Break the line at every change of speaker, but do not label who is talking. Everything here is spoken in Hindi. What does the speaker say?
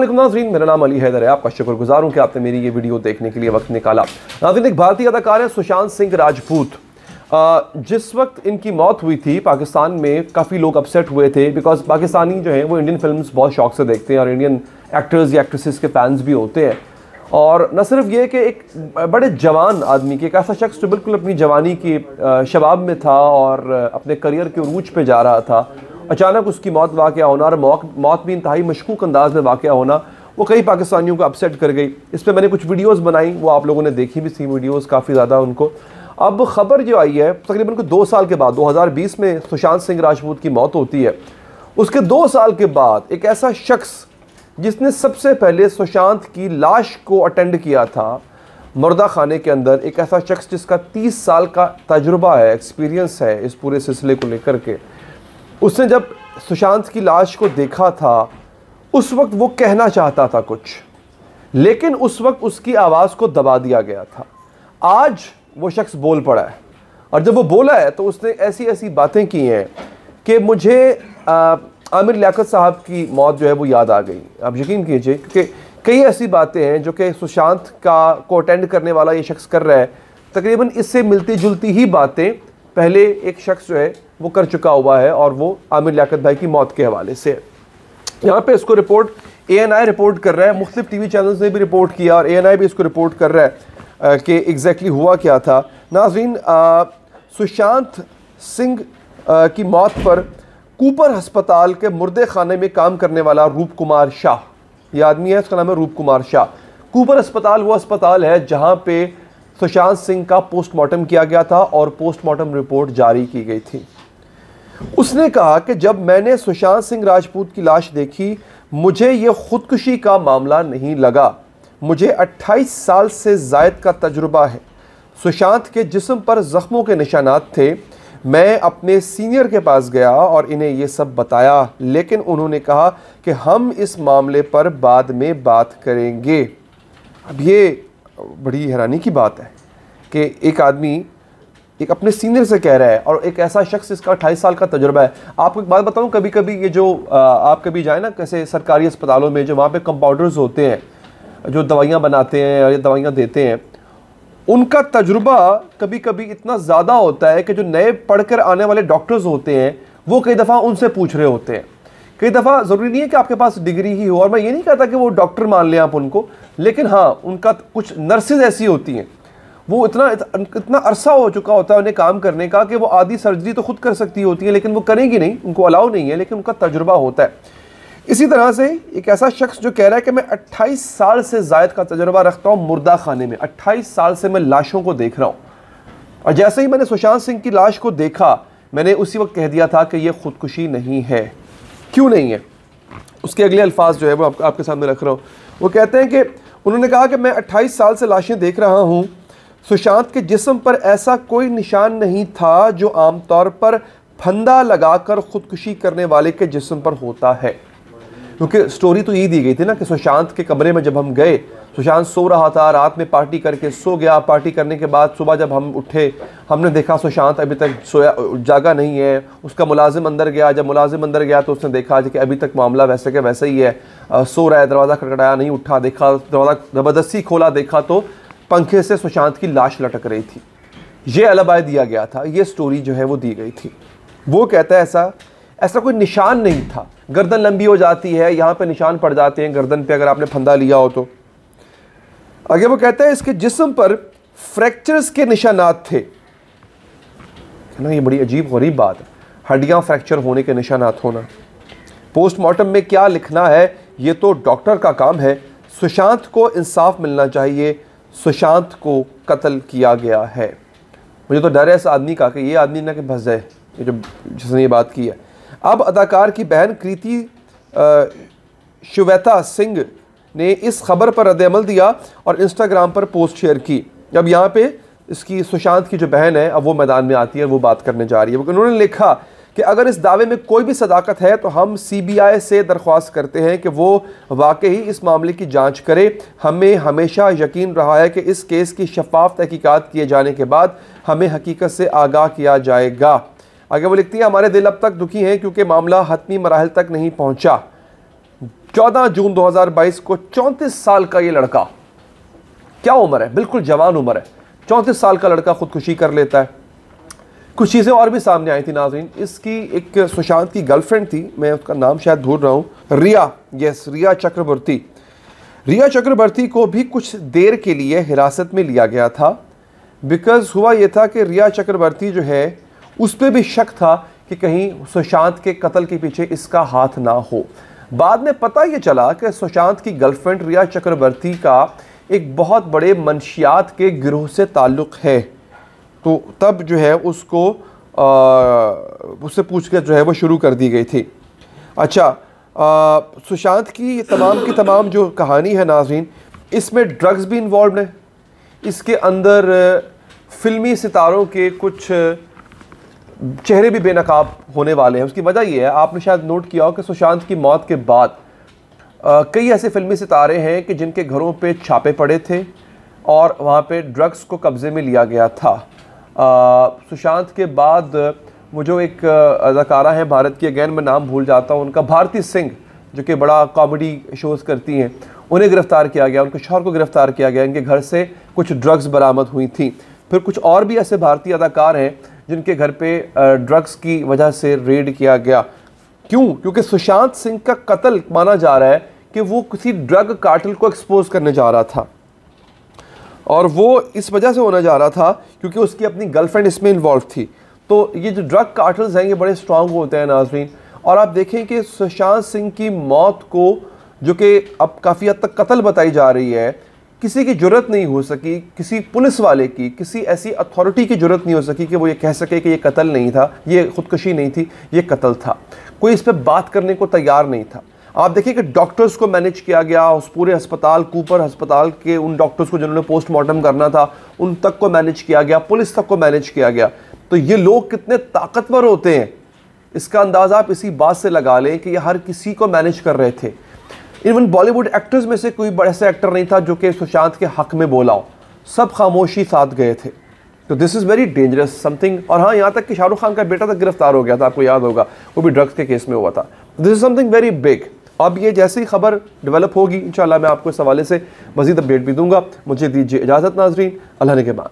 अस्सलाम नाज़रीन, मेरा नाम अली हैदर है। आपका शुक्रगुजार हूँ कि आपने मेरी ये वीडियो देखने के लिए वक्त निकाला। नाज़रीन, एक भारतीय अदाकार है सुशांत सिंह राजपूत। जिस वक्त इनकी मौत हुई थी पाकिस्तान में काफ़ी लोग अपसेट हुए थे, बिकॉज पाकिस्तानी जो हैं वो इंडियन फिल्म्स बहुत शौक से देखते हैं और इंडियन एक्टर्स या एक्ट्रेसेस के फैंस भी होते हैं। और न सिर्फ ये कि एक बड़े जवान आदमी के, एक ऐसा शख्स जो बिल्कुल अपनी जवानी की शबाब में था और अपने करियर के उरूज पे जा रहा था, अचानक उसकी मौत वाक़या होना और मौत भी इंतहाई मशकूक अंदाज में वाक़या होना, वो कई पाकिस्तानियों को अपसेट कर गई। इस पर मैंने कुछ वीडियोस बनाई, वो आप लोगों ने देखी भी थी वीडियोस काफ़ी ज़्यादा उनको। अब ख़बर जो आई है तकरीबन 2 साल के बाद, 2020 में सुशांत सिंह राजपूत की मौत होती है। उसके 2 साल के बाद एक ऐसा शख्स जिसने सबसे पहले सुशांत की लाश को अटेंड किया था मुर्दा खाने के अंदर, एक ऐसा शख्स जिसका 30 साल का तजुर्बा है, एक्सपीरियंस है इस पूरे सिलसिले को लेकर के, उसने जब सुशांत की लाश को देखा था उस वक्त वो कहना चाहता था कुछ, लेकिन उस वक्त उसकी आवाज़ को दबा दिया गया था। आज वो शख्स बोल पड़ा है और जब वो बोला है तो उसने ऐसी ऐसी बातें की हैं कि मुझे आमिर लियाकत साहब की मौत जो है वो याद आ गई। आप यकीन कीजिए, क्योंकि कई ऐसी बातें हैं जो कि सुशांत को अटेंड करने वाला ये शख्स कर रहा है। तकरीबन इससे मिलती जुलती ही बातें पहले एक शख्स जो है वो कर चुका हुआ है और वो आमिर लियाकत भाई की मौत के हवाले से। यहाँ पे इसको रिपोर्ट ANI रिपोर्ट कर रहा है, मुख्तलिफ TV चैनल्स ने भी रिपोर्ट किया और ANI भी इसको रिपोर्ट कर रहा है कि एग्जैक्टली हुआ क्या था। नाज़रीन, सुशांत सिंह की मौत पर कूपर अस्पताल के मुर्दे खाने में काम करने वाला रूप कुमार शाह, ये आदमी है, इसका नाम है रूप कुमार शाह। कूपर अस्पताल वो अस्पताल है जहाँ पे सुशांत सिंह का पोस्टमार्टम किया गया था और पोस्टमार्टम रिपोर्ट जारी की गई थी। उसने कहा कि जब मैंने सुशांत सिंह राजपूत की लाश देखी, मुझे ये खुदकुशी का मामला नहीं लगा। मुझे 28 साल से ज़ायद का तजुर्बा है। सुशांत के जिस्म पर ज़ख्मों के निशानात थे। मैं अपने सीनियर के पास गया और इन्हें ये सब बताया, लेकिन उन्होंने कहा कि हम इस मामले पर बाद में बात करेंगे। अब ये बड़ी हैरानी की बात है कि एक आदमी एक अपने सीनियर से कह रहा है और एक ऐसा शख्स जिसका 28 साल का तजुर्बा है। आपको एक बात बताऊं, कभी कभी ये जो आप कभी जाए ना कैसे सरकारी अस्पतालों में, जो वहाँ पे कंपाउंडर्स होते हैं जो दवाइयाँ बनाते हैं और ये दवाइयाँ देते हैं, उनका तजुर्बा कभी कभी इतना ज़्यादा होता है कि जो नए पढ़कर आने वाले डॉक्टर्स होते हैं वो कई दफ़ा उनसे पूछ रहे होते हैं। कई दफ़ा ज़रूरी नहीं है कि आपके पास डिग्री ही हो, और मैं ये नहीं कहता कि वो डॉक्टर मान लें आप उनको, लेकिन हाँ, उनका कुछ नर्सेज ऐसी होती हैं, वो इतना अरसा हो चुका होता है उन्हें काम करने का कि वो आधी सर्जरी तो खुद कर सकती होती है, लेकिन वो करेंगी नहीं, उनको अलाउ नहीं है, लेकिन उनका तजुर्बा होता है। इसी तरह से एक ऐसा शख्स जो कह रहा है कि मैं 28 साल से ज़ायद का तजुर्बा रखता हूँ मुर्दा खाने में, 28 साल से मैं लाशों को देख रहा हूँ, और जैसे ही मैंने सुशांत सिंह की लाश को देखा, मैंने उसी वक्त कह दिया था कि यह खुदकुशी नहीं है। क्यों नहीं है? उसके अगले अल्फाज जो है वो आपके सामने रख रहा हूँ। वो कहते हैं कि उन्होंने कहा कि मैं 28 साल से लाशें देख रहा हूँ। सुशांत के जिस्म पर ऐसा कोई निशान नहीं था जो आमतौर पर फंदा लगाकर खुदकुशी करने वाले के जिस्म पर होता है। क्योंकि स्टोरी तो यही दी गई थी ना कि सुशांत के कमरे में जब हम गए, सुशांत सो रहा था, रात में पार्टी करके सो गया। पार्टी करने के बाद सुबह जब हम उठे, हमने देखा सुशांत अभी तक जागा नहीं है। उसका मुलाजिम अंदर गया, जब मुलाजिम अंदर गया तो उसने देखा कि अभी तक मामला वैसे के वैसे ही है, सो रहा है। दरवाज़ा खटखटाया, नहीं उठा, देखा दरवाज़ा ज़बरदस्ती खोला, देखा तो पंखे से सुशांत की लाश लटक रही थी। ये अलिबी दिया गया था, ये स्टोरी जो है वो दी गई थी। वो कहता है ऐसा कोई निशान नहीं था। गर्दन लंबी हो जाती है, यहाँ पे निशान पड़ जाते हैं गर्दन पे अगर आपने फंदा लिया हो तो। आगे वो कहता है इसके जिस्म पर फ्रैक्चर्स के निशानात थे ना। ये बड़ी अजीब गरीब बात है, हड्डियाँ फ्रैक्चर होने के निशानात होना। पोस्टमार्टम में क्या लिखना है ये तो डॉक्टर का काम है। सुशांत को इंसाफ मिलना चाहिए, सुशांत को कत्ल किया गया है। मुझे तो डर है इस आदमी का कि ये आदमी ना कि फंस जाए, ये जो जिसने ये बात की है। अब अदाकार की बहन कृति श्वेता सिंह ने इस खबर पर रद्द-ए-अमल दिया और इंस्टाग्राम पर पोस्ट शेयर की। अब यहाँ पे इसकी सुशांत की जो बहन है अब वो मैदान में आती है, वो बात करने जा रही है। उन्होंने लिखा कि अगर इस दावे में कोई भी सदाकत है तो हम CBI से दरख्वास्त करते हैं कि वो वाकई इस मामले की जांच करे। हमें हमेशा यकीन रहा है कि इस केस की शफाफ तहकीकात किए जाने के बाद हमें हकीकत से आगाह किया जाएगा। आगे वो लिखती है हमारे दिल अब तक दुखी हैं क्योंकि मामला हतमी मराहल तक नहीं पहुँचा। 14 जून 2022 को 34 साल का ये लड़का, क्या उम्र है, बिल्कुल जवान उम्र है, 34 साल का लड़का खुदकुशी कर लेता है। कुछ चीज़ें और भी सामने आई थी नाज़रीन। इसकी एक सुशांत की गर्लफ्रेंड थी, मैं उसका नाम शायद भूल रहा हूँ, रिया, यस, रिया चक्रवर्ती। रिया चक्रवर्ती को भी कुछ देर के लिए हिरासत में लिया गया था, बिकॉज हुआ यह था कि रिया चक्रवर्ती जो है उस पर भी शक था कि कहीं सुशांत के कत्ल के पीछे इसका हाथ ना हो। बाद में पता ये चला कि सुशांत की गर्लफ्रेंड रिया चक्रवर्ती का एक बहुत बड़े मंशियात के गिरोह से ताल्लुक़ है, तो तब जो है उसको उससे पूछकर जो है वो शुरू कर दी गई थी। अच्छा, सुशांत की तमाम जो कहानी है नाज़रीन, इसमें ड्रग्स भी इन्वॉल्व है, इसके अंदर फिल्मी सितारों के कुछ चेहरे भी बेनकाब होने वाले हैं। उसकी वजह यह है, आपने शायद नोट किया हो कि सुशांत की मौत के बाद कई ऐसे फिल्मी सितारे हैं कि जिनके घरों पे छापे पड़े थे और वहाँ पे ड्रग्स को कब्ज़े में लिया गया था। सुशांत के बाद वो जो एक अदाकारा है भारत की, अगैन मैं नाम भूल जाता हूँ उनका, भारती सिंह, जो कि बड़ा कॉमेडी शोज़ करती हैं, उन्हें गिरफ़्तार किया गया, उनके शौहर को गिरफ़्तार किया गया, इनके घर से कुछ ड्रग्स बरामद हुई थी। फिर कुछ और भी ऐसे भारतीय अदाकार हैं जिनके घर पे ड्रग्स की वजह से रेड किया गया। क्यों? क्योंकि सुशांत सिंह का कत्ल माना जा रहा है कि वो किसी ड्रग कार्टेल को एक्सपोज करने जा रहा था, और वो इस वजह से होने जा रहा था क्योंकि उसकी अपनी गर्लफ्रेंड इसमें इन्वॉल्व थी। तो ये जो ड्रग कार्टल्स हैं ये बड़े स्ट्रांग होते हैं नाज़रीन। और आप देखें कि सुशांत सिंह की मौत को, जो कि अब काफ़ी हद तक कत्ल बताई जा रही है, किसी की जुर्रत नहीं हो सकी, किसी पुलिस वाले की, किसी ऐसी अथॉरिटी की जुर्रत नहीं हो सकी कि वो ये कह सके कि ये कत्ल नहीं था, ये खुदकुशी नहीं थी, ये कत्ल था। कोई इस पर बात करने को तैयार नहीं था। आप देखिए कि डॉक्टर्स को मैनेज किया गया, उस पूरे अस्पताल, कूपर अस्पताल के उन डॉक्टर्स को जिन्होंने पोस्टमार्टम करना था उन तक को मैनेज किया गया, पुलिस तक को मैनेज किया गया। तो ये लोग कितने ताकतवर होते हैं, इसका अंदाज़ा आप इसी बात से लगा लें कि ये हर किसी को मैनेज कर रहे थे। इवन बॉलीवुड एक्टर्स में से कोई बड़ा सा एक्टर नहीं था जो कि सुशांत के हक में बोला हो, सब खामोशी साथ गए थे। तो this is very dangerous something. और हाँ, यहाँ तक कि शाहरुख खान का बेटा तक गिरफ्तार हो गया था, आपको याद होगा, वो भी ड्रग्स के केस में हुआ था। This is something very big. अब ये जैसे ही खबर डेवलप होगी इंशाल्लाह मैं आपको इस हवाले से मज़ीद अपडेट भी दूंगा। मुझे दीजिए इजाज़त नाज़रीन, अल्लाह ने के बाद।